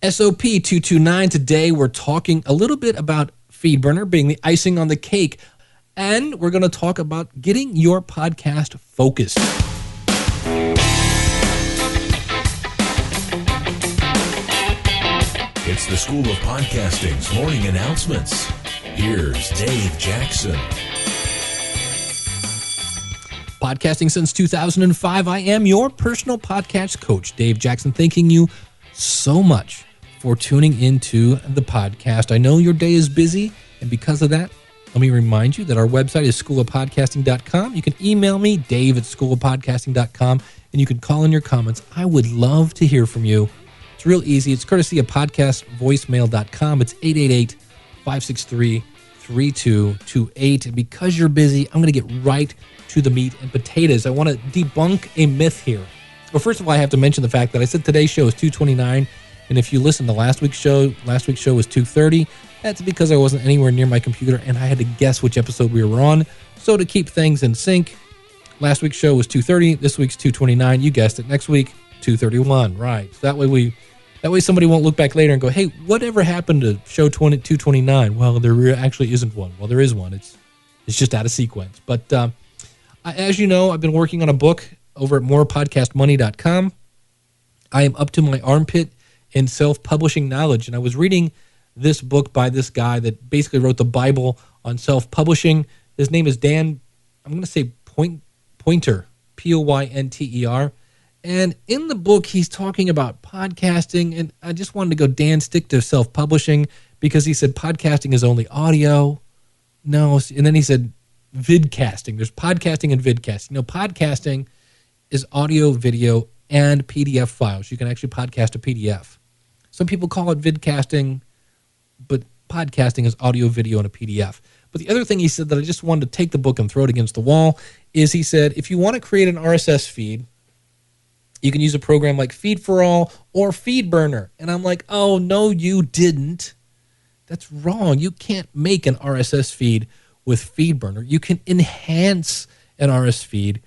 SOP229. Today we're talking a little bit about FeedBurner being the icing on the cake, and we're going to talk about getting your podcast focused. It's the School of Podcasting's morning announcements. Here's Dave Jackson. Podcasting since 2005. I am your personal podcast coach, Dave Jackson, thanking you so much for tuning into the podcast. I know your day is busy, and because of that, let me remind you that our website is schoolofpodcasting.com. You can email me, dave@schoolofpodcasting.com, and you can call in your comments. I would love to hear from you. It's real easy. It's courtesy of podcastvoicemail.com. It's 888-563-3228. And because you're busy, I'm going to get right to the meat and potatoes. I want to debunk a myth here. Well, first of all, I have to mention the fact that I said today's show is 2:29, and if you listen to last week's show was 2:30. That's because I wasn't anywhere near my computer, and I had to guess which episode we were on. So to keep things in sync, last week's show was 2:30. This week's 2:29. You guessed it. Next week, 2:31. Right. So that way somebody won't look back later and go, "Hey, whatever happened to show 229?" Well, there actually isn't one. Well, there is one. It's just out of sequence. But as you know, I've been working on a book over at morepodcastmoney.com. I am up to my armpit in self-publishing knowledge, and I was reading this book by this guy that basically wrote the Bible on self-publishing. His name is Dan, I'm going to say Poynter, Poynter. And in the book, he's talking about podcasting, and I just wanted to go, Dan, stick to self-publishing, because he said podcasting is only audio. No, and then he said vidcasting. There's podcasting and vidcasting. No, podcasting is audio, video, and PDF files. You can actually podcast a PDF. Some people call it vidcasting, but podcasting is audio, video, and a PDF. But the other thing he said that I just wanted to take the book and throw it against the wall is he said, if you want to create an RSS feed, you can use a program like Feed4All or FeedBurner. And I'm like, oh, no, you didn't. That's wrong. You can't make an RSS feed with FeedBurner. You can enhance an RSS feed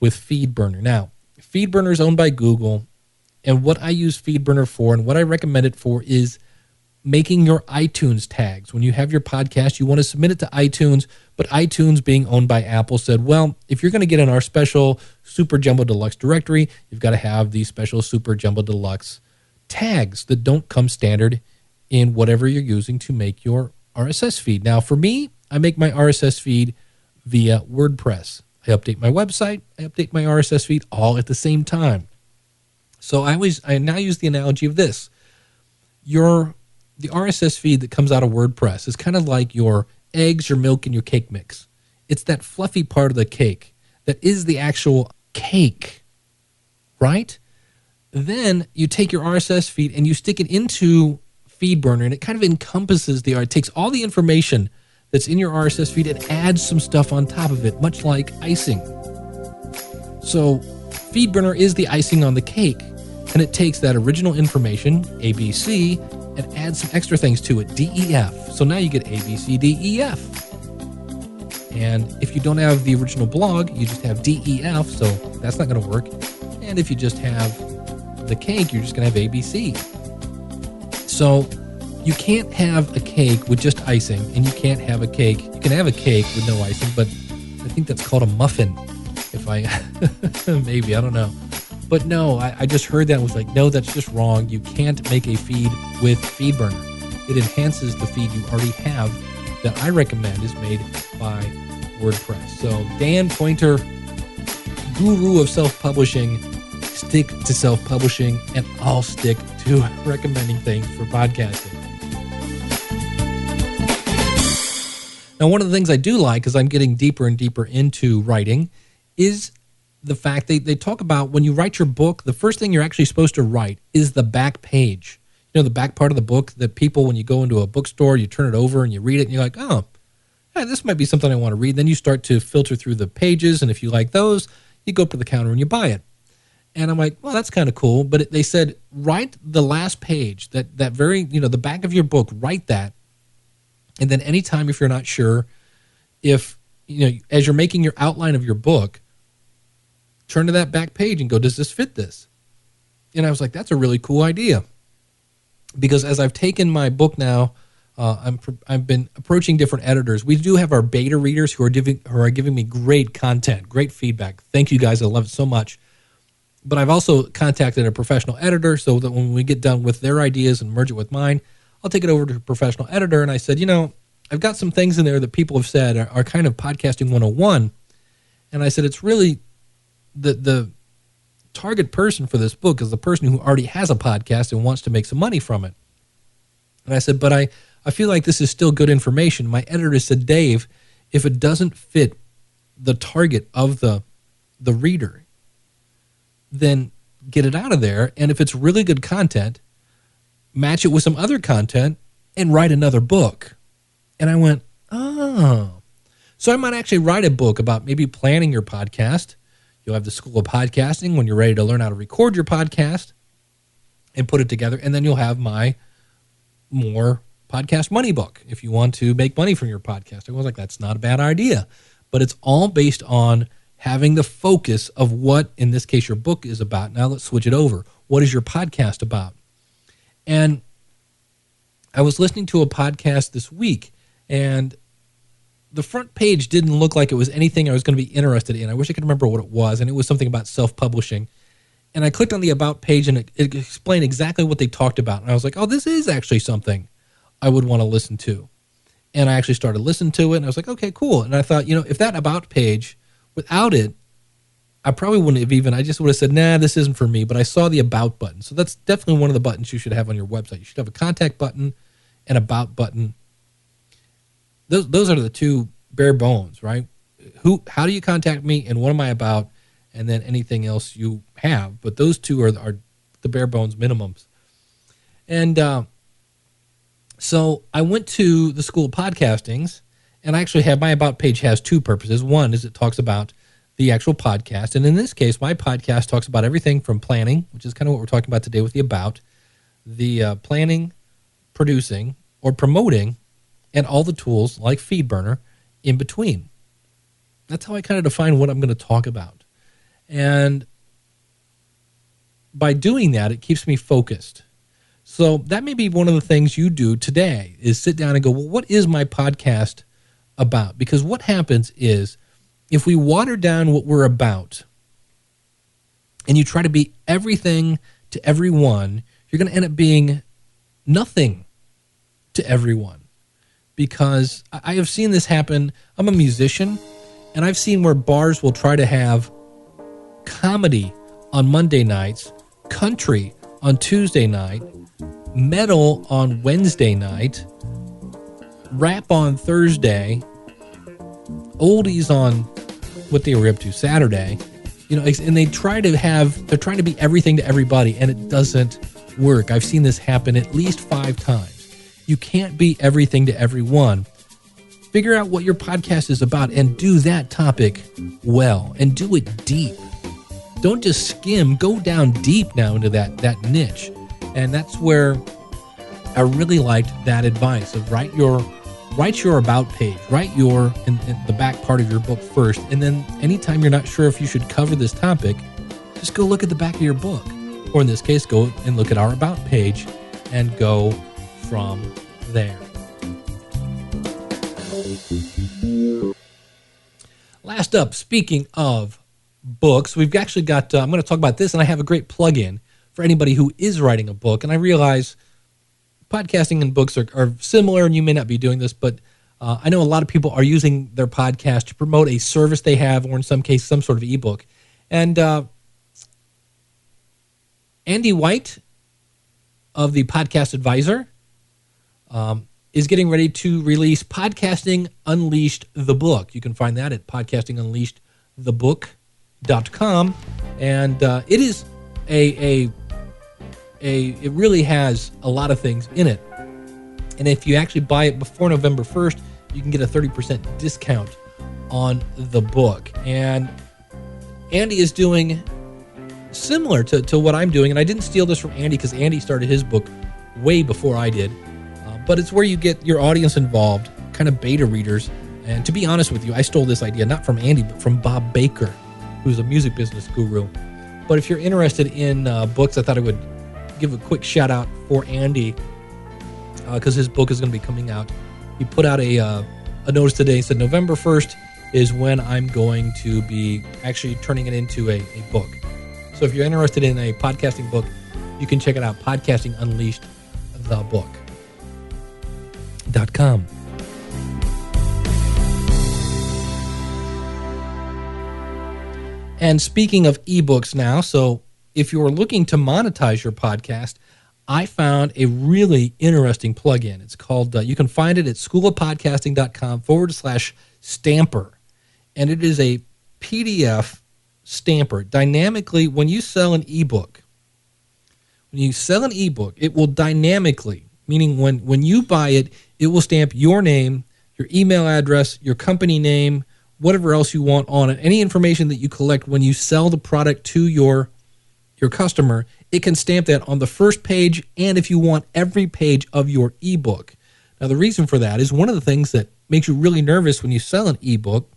with FeedBurner. Now, FeedBurner is owned by Google, and what I use FeedBurner for and what I recommend it for is making your iTunes tags. When you have your podcast, you want to submit it to iTunes, but iTunes, being owned by Apple, said, well, if you're going to get in our special Super Jumbo Deluxe directory, you've got to have these special Super Jumbo Deluxe tags that don't come standard in whatever you're using to make your RSS feed. Now, for me, I make my RSS feed via WordPress. I update my website, I update my RSS feed all at the same time. So I now use the analogy of this. The RSS feed that comes out of WordPress is kind of like your eggs, your milk, and your cake mix. It's that fluffy part of the cake that is the actual cake, right? Then you take your RSS feed and you stick it into FeedBurner, and it kind of encompasses it takes all the information that's in your RSS feed and adds some stuff on top of it, much like icing. So FeedBurner is the icing on the cake, and it takes that original information, ABC, and adds some extra things to it, DEF. So now you get ABCDEF. And if you don't have the original blog, you just have DEF, so that's not going to work. And if you just have the cake, you're just going to have ABC. So you can't have a cake with just icing, and you can't have a cake. You can have a cake with no icing, but I think that's called a muffin. Maybe, I don't know. But no, I just heard that and was like, no, that's just wrong. You can't make a feed with FeedBurner. It enhances the feed you already have that I recommend is made by WordPress. So Dan Poynter, guru of self-publishing, stick to self-publishing, and I'll stick to recommending things for podcasting. Now, one of the things I do like, as I'm getting deeper and deeper into writing, is the fact they talk about when you write your book, the first thing you're actually supposed to write is the back page. You know, the back part of the book that people, when you go into a bookstore, you turn it over and you read it and you're like, oh, hey, this might be something I want to read. Then you start to filter through the pages, and if you like those, you go up to the counter and you buy it. And I'm like, well, that's kind of cool. But they said, write the last page, that very, the back of your book, write that. And then anytime, if you're not sure, as you're making your outline of your book, turn to that back page and go, does this fit this? And I was like, that's a really cool idea. because as I've taken my book now, I've been approaching different editors. We do have our beta readers who are giving me great content, great feedback. Thank you guys. I love it so much. But I've also contacted a professional editor so that when we get done with their ideas and merge it with mine, I'll take it over to a professional editor. And I said, I've got some things in there that people have said are kind of podcasting 101. And I said, it's really the target person for this book is the person who already has a podcast and wants to make some money from it. And I said, but I feel like this is still good information. My editor said, Dave, if it doesn't fit the target of the reader, then get it out of there. And if it's really good content, match it with some other content and write another book. And I went, oh. So I might actually write a book about maybe planning your podcast. You'll have the School of Podcasting when you're ready to learn how to record your podcast and put it together. And then you'll have my More Podcast Money book if you want to make money from your podcast. I was like, that's not a bad idea. But it's all based on having the focus of what, in this case, your book is about. Now let's switch it over. What is your podcast about? And I was listening to a podcast this week, and the front page didn't look like it was anything I was going to be interested in. I wish I could remember what it was, and it was something about self-publishing. And I clicked on the About page, and it explained exactly what they talked about. And I was like, oh, this is actually something I would want to listen to. And I actually started listening to it, and I was like, okay, cool. And I thought, if that About page, without it, I probably wouldn't have I just would have said, nah, this isn't for me. But I saw the About button. So that's definitely one of the buttons you should have on your website. You should have a contact button, an About button. Those are the two bare bones, right? How do you contact me, and what am I about, and then anything else you have. But those two are the bare bones minimums. And so I went to the School of Podcastings, and I actually have my About page has two purposes. One is it talks about the actual podcast. And in this case, my podcast talks about everything from planning, which is kind of what we're talking about today with the About, the planning, producing, or promoting, and all the tools like FeedBurner in between. That's how I kind of define what I'm going to talk about. And by doing that, it keeps me focused. So that may be one of the things you do today is sit down and go, well, what is my podcast about? Because what happens is if we water down what we're about and you try to be everything to everyone, you're going to end up being nothing to everyone. Because I have seen this happen. I'm a musician, and I've seen where bars will try to have comedy on Monday nights, country on Tuesday night, metal on Wednesday night, rap on Thursday, oldies on what they were up to Saturday, and they're trying to be everything to everybody, and it doesn't work. I've seen this happen at least 5 times. You can't be everything to everyone. Figure out what your podcast is about and do that topic well and do it deep. Don't just skim. Go down deep now into that niche. And that's where I really liked that advice of write your About page. Write in the back part of your book first. And then anytime you're not sure if you should cover this topic, just go look at the back of your book. Or in this case, go and look at our About page and go from there. Last up, speaking of books, we've actually got, I'm going to talk about this, and I have a great plug-in for anybody who is writing a book. And I realize podcasting and books are similar, and you may not be doing this, but I know a lot of people are using their podcast to promote a service they have, or in some cases, some sort of ebook. And Andy White of the Podcast Advisor is getting ready to release Podcasting Unleashed, the book. You can find that at podcastingunleashedthebook.com. And it is it really has a lot of things in it. And if you actually buy it before November 1st, you can get a 30% discount on the book. And Andy is doing similar to what I'm doing. And I didn't steal this from Andy because Andy started his book way before I did. But it's where you get your audience involved, kind of beta readers. And to be honest with you, I stole this idea not from Andy, but from Bob Baker, who's a music business guru. But if you're interested in books, I thought I would give a quick shout out for Andy because his book is going to be coming out. He put out a notice today. He said November 1st is when I'm going to be actually turning it into a book. So if you're interested in a podcasting book, you can check it out, Podcasting Unleashed, the book.com. And speaking of ebooks now, so if you're looking to monetize your podcast, I found a really interesting plugin. It's called, you can find it at schoolofpodcasting.com/stamper. And it is a PDF stamper. Dynamically, when you sell an ebook, it will dynamically, meaning when you buy it, it will stamp your name, your email address, your company name, whatever else you want on it. Any information that you collect when you sell the product to your customer, it can stamp that on the first page, and if you want, every page of your ebook. Now, the reason for that is one of the things that makes you really nervous when you sell an ebook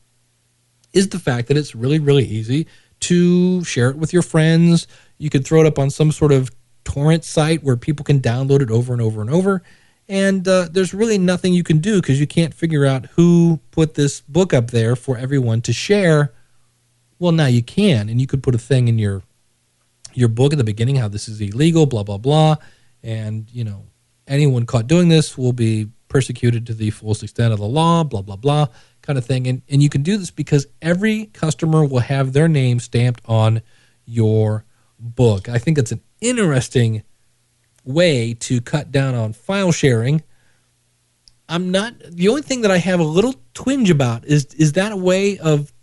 is the fact that it's really, really easy to share it with your friends. You could throw it up on some sort of torrent site where people can download it over and over and over. And there's really nothing you can do because you can't figure out who put this book up there for everyone to share. Well, now you can, and you could put a thing in your book at the beginning, how this is illegal, blah, blah, blah. And, anyone caught doing this will be persecuted to the fullest extent of the law, blah, blah, blah, kind of thing. And you can do this because every customer will have their name stamped on your book. I think it's an interesting way to cut down on file sharing. The only thing that I have a little twinge about is that a way of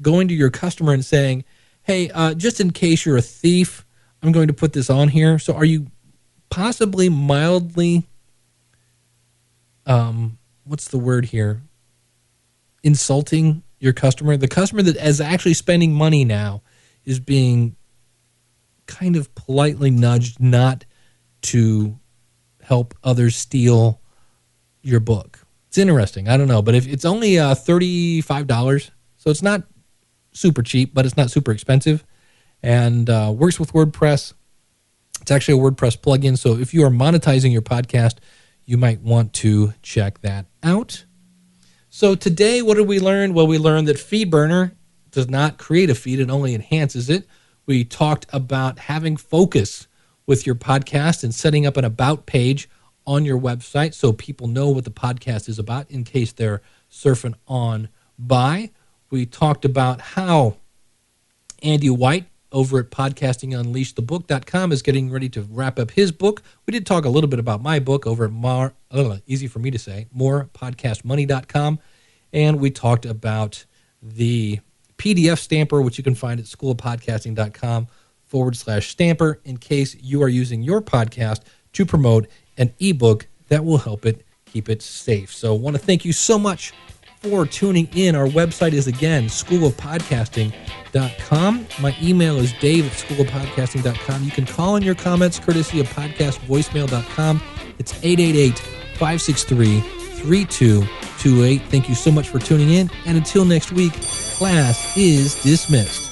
going to your customer and saying, hey, just in case you're a thief, I'm going to put this on here. So are you possibly mildly, what's the word here? Insulting your customer? The customer that is actually spending money now is being kind of politely nudged not to help others steal your book. It's interesting. I don't know. But if it's only $35, so it's not super cheap, but it's not super expensive, and works with WordPress. It's actually a WordPress plugin, so if you are monetizing your podcast, you might want to check that out. So today, what did we learn? Well, we learned that FeedBurner does not create a feed, it only enhances it. We talked about having focus with your podcast and setting up an about page on your website so people know what the podcast is about in case they're surfing on by. We talked about how Andy White over at podcastingunleashedthebook.com is getting ready to wrap up his book. We did talk a little bit about my book over at morepodcastmoney.com. And we talked about the PDF stamper, which you can find at schoolofpodcasting.com/stamper in case you are using your podcast to promote an ebook that will help it keep it safe. So I want to thank you so much for tuning in. Our website is, again, schoolofpodcasting.com. My email is dave@schoolofpodcasting.com. You can call in your comments courtesy of podcastvoicemail.com. It's 888-563-3228. Thank you so much for tuning in. And until next week, class is dismissed.